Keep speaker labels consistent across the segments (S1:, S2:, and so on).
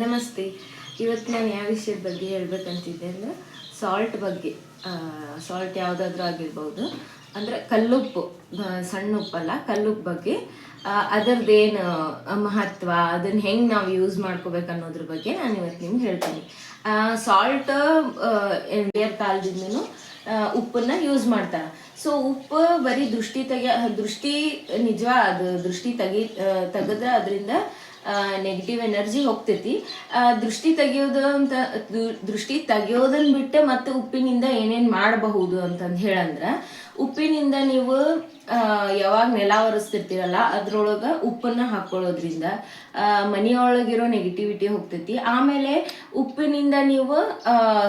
S1: ನಮಸ್ತೆ. ಇವತ್ತು ನಾನು ಯಾವ ವಿಷಯದ ಬಗ್ಗೆ ಹೇಳ್ಬೇಕಂತಿದ್ದೆ ಅಂದರೆ ಸಾಲ್ಟ್ ಬಗ್ಗೆ. ಸಾಲ್ಟ್ ಯಾವುದಾದ್ರೂ ಆಗಿರ್ಬೋದು, ಅಂದರೆ ಕಲ್ಲುಪ್ಪು, ಸಣ್ಣ ಉಪ್ಪಲ್ಲ, ಕಲ್ಲುಪ್ಪು ಬಗ್ಗೆ. ಅದರದ್ದೇನು ಮಹತ್ವ, ಅದನ್ನು ಹೆಂಗೆ ನಾವು ಯೂಸ್ ಮಾಡ್ಕೋಬೇಕು ಅನ್ನೋದ್ರ ಬಗ್ಗೆ ನಾನು ಇವತ್ತು ನಿಮ್ಗೆ ಹೇಳ್ತೀನಿ. ಸಾಲ್ಟ್ ಬೇರೆ ಕಾಲದಿಂದನೂ ಉಪ್ಪನ್ನ ಯೂಸ್ ಮಾಡ್ತಾರೆ. ಸೊ ಉಪ್ಪು ಬರೀ ದೃಷ್ಟಿ ನಿಜ, ಅದು ತೆಗೆದ್ರೆ ಅದರಿಂದ ನೆಗೆಟಿವ್ ಎನರ್ಜಿ ಹೋಗ್ತೈತಿ. ದೃಷ್ಟಿ ತೆಗಿಯೋದನ್ನ ಬಿಟ್ಟು ಮತ್ತೆ ಉಪ್ಪಿನಿಂದ ಏನೇನು ಮಾಡಬಹುದು ಅಂತಂದು ಹೇಳಂದ್ರೆ, ಉಪ್ಪಿನಿಂದ ನೀವು ಯಾವಾಗ ನೆಲ ಒರೆಸ್ತಿರ್ತೀರಲ್ಲ ಅದ್ರೊಳಗೆ ಉಪ್ಪನ್ನ ಹಾಕೊಳ್ಳೋದ್ರಿಂದ ಮನೆಯೊಳಗಿರೋ ನೆಗೆಟಿವಿಟಿ ಹೋಗ್ತೈತಿ. ಆಮೇಲೆ ಉಪ್ಪಿನಿಂದ ನೀವು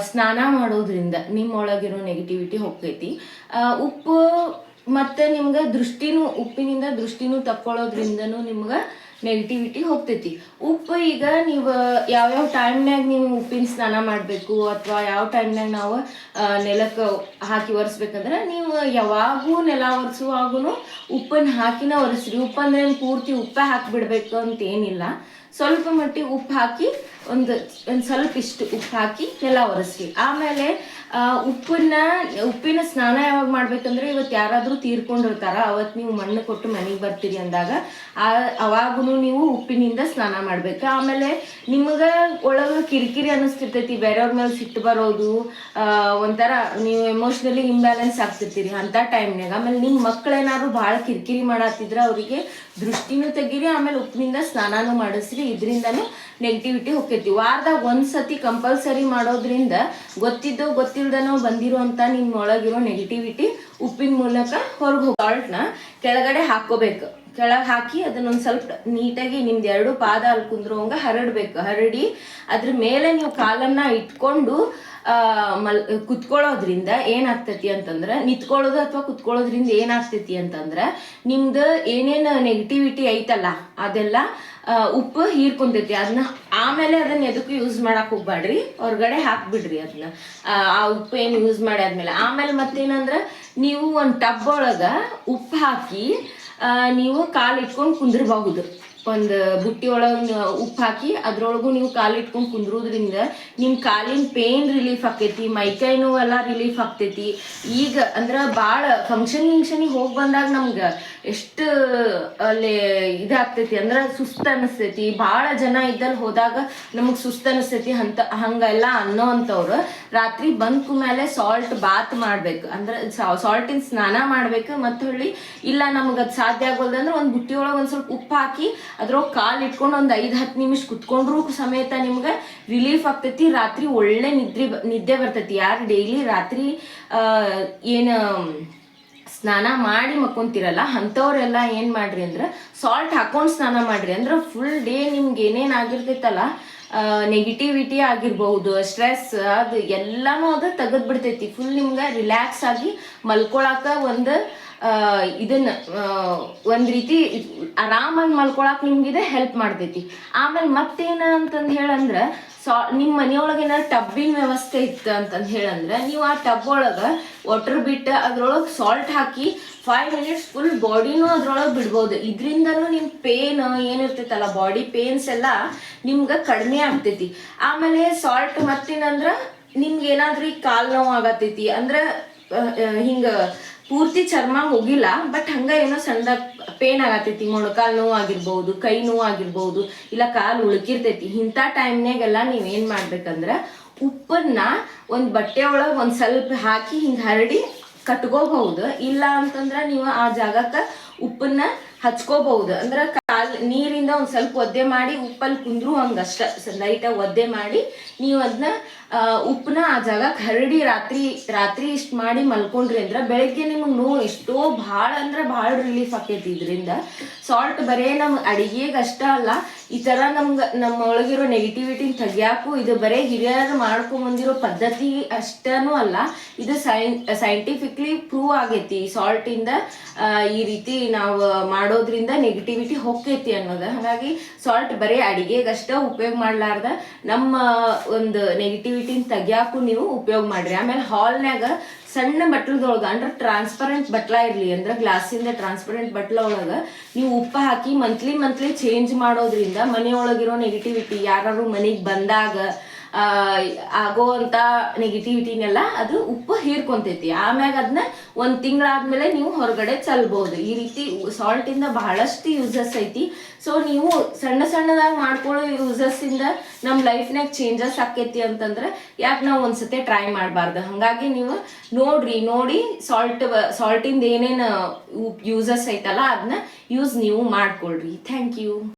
S1: ಸ್ನಾನ ಮಾಡೋದ್ರಿಂದ ನಿಮ್ಮೊಳಗಿರೋ ನೆಗೆಟಿವಿಟಿ ಹೋಗ್ತೈತಿ. ಉಪ್ಪು ಮತ್ತೆ ನಿಮ್ಗೆ ಉಪ್ಪಿನಿಂದ ದೃಷ್ಟಿನೂ ತಕ್ಕೊಳ್ಳೋದ್ರಿಂದನೂ ನಿಮ್ಗೆ ನೆಗೆಟಿವಿಟಿ ಹೋಗ್ತೈತಿ. ಉಪ್ಪು ಈಗ ನೀವು ಯಾವ್ಯಾವ ಟೈಮ್ನಾಗ ನೀವು ಉಪ್ಪಿನ ಸ್ನಾನ ಮಾಡಬೇಕು ಅಥವಾ ಯಾವ ಟೈಮ್ನಾಗ ನಾವು ನೆಲಕ್ಕೆ ಹಾಕಿ ಒರೆಸ್ಬೇಕಂದ್ರೆ, ನೀವು ಯಾವಾಗೂ ನೆಲ ಒರೆಸುವಾಗೂ ಉಪ್ಪನ್ನು ಹಾಕಿನ ಒರೆಸ್ರಿ. ಉಪ್ಪು ಅಂದ್ರೆ ಪೂರ್ತಿ ಉಪ್ಪೇ ಹಾಕಿಬಿಡ್ಬೇಕು ಅಂತ ಏನಿಲ್ಲ. ಸ್ವಲ್ಪ ಮಟ್ಟಿಗೆ ಉಪ್ಪು ಹಾಕಿ ಒಂದು ಸ್ವಲ್ಪ ಇಷ್ಟು ಉಪ್ಪು ಹಾಕಿ ನೆಲ ಒರೆಸ್ರಿ. ಆಮೇಲೆ ಉಪ್ಪಿನ ಸ್ನಾನ ಯಾವಾಗ ಮಾಡ್ಬೇಕಂದ್ರೆ, ಇವತ್ತು ಯಾರಾದರೂ ತೀರ್ಕೊಂಡಿರ್ತಾರ, ಅವತ್ತು ನೀವು ಮಣ್ಣು ಕೊಟ್ಟು ಮನೆಗೆ ಬರ್ತೀರಿ ಅಂದಾಗ ಅವಾಗೂ ನೀವು ಉಪ್ಪಿನಿಂದ ಸ್ನಾನ ಮಾಡ್ಬೇಕು. ಆಮೇಲೆ ನಿಮಗೆ ಒಳಗೆ ಕಿರಿಕಿರಿ ಅನ್ನಿಸ್ತಿರ್ತೈತಿ, ಬೇರೆಯವ್ರ ಮೇಲೆ ಸಿಟ್ಟು ಬರೋದು, ಒಂಥರ ನೀವು ಎಮೋಷ್ನಲಿ ಇಂಬ್ಯಾಲೆನ್ಸ್ ಆಗ್ತಿರ್ತೀರಿ ಅಂಥ ಟೈಮ್ನಾಗ. ಆಮೇಲೆ ನಿಮ್ಮ ಮಕ್ಕಳೇನಾದ್ರು ಭಾಳ ಕಿರಿಕಿರಿ ಮಾಡತ್ತಿದ್ರೆ ಅವರಿಗೆ ದೃಷ್ಟಿನೂ ತೆಗೀರಿ, ಆಮೇಲೆ ಉಪ್ಪಿನಿಂದ ಸ್ನಾನನೂ ಮಾಡಿಸ್ರಿ. ಇದರಿಂದನೂ ನೆಗೆಟಿವಿಟಿ ಹೋಗ್ತೈತಿ. ವಾರದಾಗ ಒಂದ್ಸತಿ ಕಂಪಲ್ಸರಿ ಮಾಡೋದ್ರಿಂದ ಗೊತ್ತಿಲ್ದನೋ ಬಂದಿರುವಂಥ ನಿಮ್ಮೊಳಗಿರೋ ನೆಗೆಟಿವಿಟಿ ಉಪ್ಪಿನ ಮೂಲಕ ಹೊರಗೆ ಹೋಗಿ. ಸಾಲ್ಟ್ನ ಕೆಳಗಡೆ ಹಾಕ್ಕೋಬೇಕು. ಕೆಳಗೆ ಹಾಕಿ ಅದನ್ನೊಂದು ಸ್ವಲ್ಪ ನೀಟಾಗಿ ನಿಮ್ದು ಎರಡು ಪಾದ ಅಲ್ಲಿ ಕುಂದ್ರೋಂಗ ಹರಡಿ ಅದ್ರ ಮೇಲೆ ನೀವು ಕಾಲನ್ನ ಇಟ್ಕೊಂಡು ಕುತ್ಕೊಳ್ಳೋದ್ರಿಂದ ಏನಾಗ್ತೈತಿ ಅಂತಂದ್ರೆ, ನಿಂತ್ಕೊಳ್ಳೋದು ಅಥವಾ ಕುತ್ಕೊಳ್ಳೋದ್ರಿಂದ ಏನಾಗ್ತೈತಿ ಅಂತಂದ್ರೆ, ನಿಮ್ದು ಏನೇನು ನೆಗೆಟಿವಿಟಿ ಐತಲ್ಲ ಅದೆಲ್ಲ ಉಪ್ಪು ಹೀರ್ಕೊಂತೈತಿ. ಆಮೇಲೆ ಅದನ್ನ ಎದಕ್ಕೂ ಯೂಸ್ ಮಾಡಕ್ ಹೋಗ್ಬೇಡ್ರಿ, ಹೊರಗಡೆ ಹಾಕ್ಬಿಡ್ರಿ ಅದನ್ನ. ಆ ಉಪ್ಪು ಏನು ಯೂಸ್ ಮಾಡಿ ಆದ್ಮೇಲೆ ಆಮೇಲೆ ಮತ್ತೇನಂದ್ರೆ, ನೀವು ಒಂದು ಟಬ್ ಒಳಗೆ ಉಪ್ಪು ಹಾಕಿ ನೀವು ಕಾಲು ಇಟ್ಕೊಂಡು ಕುಂದಿರಬಹುದು. ಒಂದು ಬುಟ್ಟಿ ಒಳಗೆ ಉಪ್ಪು ಹಾಕಿ ಅದ್ರೊಳಗೂ ನೀವು ಕಾಲು ಇಟ್ಕೊಂಡು ಕುಂದ್ರೋದ್ರಿಂದ ನಿಮ್ಮ ಕಾಲಿನ ಪೇನ್ ರಿಲೀಫ್ ಆಕೈತಿ, ಮೈಕೈ ನೋವೆಲ್ಲ ರಿಲೀಫ್ ಆಗ್ತೈತಿ. ಈಗ ಅಂದ್ರೆ ಭಾಳ ಗಿಂಕ್ಷನಿಗೆ ಹೋಗಿ ಬಂದಾಗ ನಮ್ಗೆ ಎಷ್ಟು ಅಲ್ಲಿ ಇದಾಗ್ತೈತಿ ಅಂದ್ರೆ ಸುಸ್ತು ಅನ್ನಿಸ್ತೈತಿ. ಭಾಳ ಜನ ಇದ್ದಲ್ಲಿ ಹೋದಾಗ ನಮಗೆ ಸುಸ್ತು ಅನ್ನಿಸ್ತೈತಿ. ಹಂಗೆಲ್ಲ ಅನ್ನೋ ಅಂಥವ್ರು ರಾತ್ರಿ ಬಂದ ಮೇಲೆ ಸಾಲ್ಟ್ ಬಾತ್ ಮಾಡ್ಬೇಕು, ಅಂದ್ರೆ ಸಾಲ್ಟಿನ ಸ್ನಾನ ಮಾಡ್ಬೇಕು. ಮತ್ತು ಹೇಳಿ ಇಲ್ಲ ನಮ್ಗೆ ಅದು ಸಾಧ್ಯ ಆಗೋದಂದ್ರೆ ಒಂದು ಬುಟ್ಟಿ ಒಳಗೆ ಒಂದು ಸ್ವಲ್ಪ ಉಪ್ಪು ಹಾಕಿ ಅದ್ರೊಳಗೆ ಕಾಲು ಇಟ್ಕೊಂಡು ಒಂದು 5-10 ನಿಮಿಷ ಕುತ್ಕೊಂಡ್ರೂ ಸಮೇತ ನಿಮ್ಗೆ ರಿಲೀಫ್ ಆಗ್ತೈತಿ. ರಾತ್ರಿ ಒಳ್ಳೆ ನಿದ್ದೆ ಬರ್ತೈತಿ. ಯಾರು ಡೈಲಿ ರಾತ್ರಿ ಏನು ಸ್ನಾನ ಮಾಡಿ ಮಕ್ಕೊಂತಿರಲ್ಲ ಅಂಥವ್ರೆಲ್ಲ ಏನು ಮಾಡ್ರಿ ಅಂದ್ರೆ ಸಾಲ್ಟ್ ಹಾಕೊಂಡು ಸ್ನಾನ ಮಾಡ್ರಿ. ಅಂದ್ರೆ ಫುಲ್ ಡೇ ನಿಮ್ಗೆ ಏನೇನು ಆಗಿರ್ತೈತಲ್ಲ, ನೆಗೆಟಿವಿಟಿ ಆಗಿರ್ಬಹುದು, ಸ್ಟ್ರೆಸ್, ಅದು ಎಲ್ಲನೂ ಅದು ತೆಗೆದ್ಬಿಡ್ತೈತಿ. ಫುಲ್ ನಿಮ್ಗೆ ರಿಲ್ಯಾಕ್ಸ್ ಆಗಿ ಮಲ್ಕೊಳಕ ಒಂದು ರೀತಿ ಆರಾಮಾಗಿ ಮಲ್ಕೊಳಕ್ ನಿಮ್ಗಿದೆ ಹೆಲ್ಪ್ ಮಾಡ್ತೈತಿ. ಆಮೇಲೆ ಮತ್ತೇನ ಅಂತಂದು ಹೇಳಂದ್ರೆ, ನಿಮ್ಮ ಮನೆಯೊಳಗೆ ಏನಾದ್ರು ಟಬ್ಬಿನ ವ್ಯವಸ್ಥೆ ಇತ್ತು ಅಂತಂದು ಹೇಳಂದ್ರೆ, ನೀವು ಆ ಟಬ್ ಒಳಗೆ ವಾಟರ್ ಬಿಟ್ಟು ಅದ್ರೊಳಗೆ ಸಾಲ್ಟ್ ಹಾಕಿ 5 ಮಿನಿಟ್ಸ್ ಫುಲ್ ಬಾಡಿನೂ ಅದ್ರೊಳಗೆ ಬಿಡ್ಬೋದು. ಇದರಿಂದನೂ ನಿಮ್ಮ ಪೇನ್ ಏನಿರ್ತೈತಲ್ಲ, ಬಾಡಿ ಪೇನ್ಸ್ ಎಲ್ಲ ನಿಮ್ಗೆ ಕಡಿಮೆ ಆಗ್ತೈತಿ. ಆಮೇಲೆ ಸಾಲ್ಟ್ ಮತ್ತೇನಂದ್ರೆ, ನಿಮ್ಗೆ ಏನಾದ್ರೂ ಈ ಕಾಲು ನೋವು ಆಗತೈತಿ ಅಂದ್ರೆ, ಹಿಂಗೆ ಪೂರ್ತಿ ಚರ್ಮ ಹೋಗಿಲ್ಲ ಬಟ್ ಹಂಗ ಏನೋ ಸಣ್ಣ ಪೇನ್ ಆಗತೈತಿ, ಮೊಣಕಾಲು ನೋವು ಆಗಿರ್ಬೋದು, ಕೈ ನೋವು ಆಗಿರ್ಬೋದು, ಇಲ್ಲ ಕಾಲು ಉಳುಕಿರ್ತೈತಿ. ಇಂಥ ಟೈಮ್ನಾಗೆಲ್ಲ ನೀವೇನು ಮಾಡ್ಬೇಕಂದ್ರೆ, ಉಪ್ಪನ್ನ ಒಂದು ಬಟ್ಟೆ ಒಳಗೆ ಒಂದು ಸ್ವಲ್ಪ ಹಾಕಿ ಹಿಂಗೆ ಹರಡಿ ಕಟ್ಕೋಬಹುದು. ಇಲ್ಲ ಅಂತಂದ್ರೆ ನೀವು ಆ ಜಾಗಕ್ಕೆ ಉಪ್ಪನ್ನ ಹಚ್ಕೋಬಹುದು. ಅಂದ್ರೆ ನೀರಿಂದ ಒಂದು ಸ್ವಲ್ಪ ಒದ್ದೆ ಮಾಡಿ ಉಪ್ಪಲ್ಲಿ ಕುಂದ್ರು ಹಂಗಷ್ಟ ಲೈಟಾಗಿ ಒದ್ದೆ ಮಾಡಿ ನೀವು ಅದನ್ನ ಉಪ್ಪನ್ನ ಆ ಜಾಗಕ್ಕೆ ಹರಡಿ ರಾತ್ರಿ ಇಷ್ಟು ಮಾಡಿ ಮಲ್ಕೊಂಡ್ರಿ ಅಂದ್ರೆ ಬೆಳಗ್ಗೆ ನಿಮಗೆ ನೋವು ಎಷ್ಟೋ ಭಾಳ ಅಂದ್ರೆ ಭಾಳ ರಿಲೀಫ್ ಆಕೈತಿ. ಇದರಿಂದ ಸಾಲ್ಟ್ ಬರೇ ನಮ್ಮ ಅಡಿಗೆಗೆ ಅಷ್ಟ ಅಲ್ಲ, ಈ ಥರ ನಮ್ಮ ಒಳಗಿರೋ ನೆಗೆಟಿವಿಟಿನ ತೆಗಿಯಾಕು ಇದು ಬರೇ ಹಿರಿಯರು ಮಾಡ್ಕೊಂಬಂದಿರೋ ಪದ್ಧತಿ ಅಷ್ಟನೂ ಅಲ್ಲ, ಇದು ಸೈಂಟಿಫಿಕ್ಲಿ ಪ್ರೂವ್ ಆಗೈತಿ. ಸಾಲ್ಟಿಂದ ಈ ರೀತಿ ನಾವು ಮಾಡೋದ್ರಿಂದ ನೆಗೆಟಿವಿಟಿ ಹೋಗ್ತೈತಿ. ಹೊಕ್ಕೈತಿ ಅನ್ನೋದು. ಹಾಗಾಗಿ ಸಾಲ್ಟ್ ಬರೀ ಅಡಿಗೆಗಷ್ಟ ಉಪಯೋಗ ಮಾಡ್ಲಾರ್ದ ನಮ್ಮ ಒಂದು ನೆಗೆಟಿವಿಟಿನ ತೆಗಿಯಾಕು ನೀವು ಉಪಯೋಗ ಮಾಡ್ರಿ. ಆಮೇಲೆ ಹಾಲ್ನ್ಯಾಗ ಸಣ್ಣ ಬಟ್ಲದೊಳಗೆ ಅಂದ್ರೆ ಟ್ರಾನ್ಸ್ಪರೆಂಟ್ ಬಟ್ಲ ಇರಲಿ, ಅಂದ್ರೆ ಗ್ಲಾಸಿಂದ ಟ್ರಾನ್ಸ್ಪರೆಂಟ್ ಬಟ್ಲ ಒಳಗೆ ನೀವು ಉಪ್ಪು ಹಾಕಿ ಮಂತ್ಲಿ ಚೇಂಜ್ ಮಾಡೋದ್ರಿಂದ ಮನೆಯೊಳಗಿರೋ ನೆಗೆಟಿವಿಟಿ ಯಾರು ಮನೆಗೆ ಬಂದಾಗ ಆಗೋವಂಥ ನೆಗೆಟಿವಿಟಿನೆಲ್ಲ ಅದು ಉಪ್ಪು ಹೀರ್ಕೊಂತೈತಿ. ಆಮ್ಯಾಗ ಅದನ್ನ ಒಂದು ತಿಂಗಳಾದ್ಮೇಲೆ ನೀವು ಹೊರಗಡೆ ಚಲ್ಬೋದು. ಈ ರೀತಿ ಸಾಲ್ಟಿಂದ ಬಹಳಷ್ಟು ಯೂಸಸ್ ಐತಿ. ಸೊ ನೀವು ಸಣ್ಣದಾಗಿ ಮಾಡ್ಕೊಳ್ಳೋ ಯೂಸಸ್ಸಿಂದ ನಮ್ಮ ಲೈಫ್ನಾಗ ಚೇಂಜಸ್ ಆಕೈತಿ ಅಂತಂದ್ರೆ ಯಾಕೆ ನಾವು ಒಂದ್ಸತಿ ಟ್ರೈ ಮಾಡಬಾರ್ದು. ಹಾಗಾಗಿ ನೀವು ನೋಡಿ ಸಾಲ್ಟಿಂದ ಏನೇನು ಯೂಸಸ್ ಐತಲ್ಲ ಅದನ್ನ ಯೂಸ್ ನೀವು ಮಾಡ್ಕೊಳ್ರಿ. Thank you.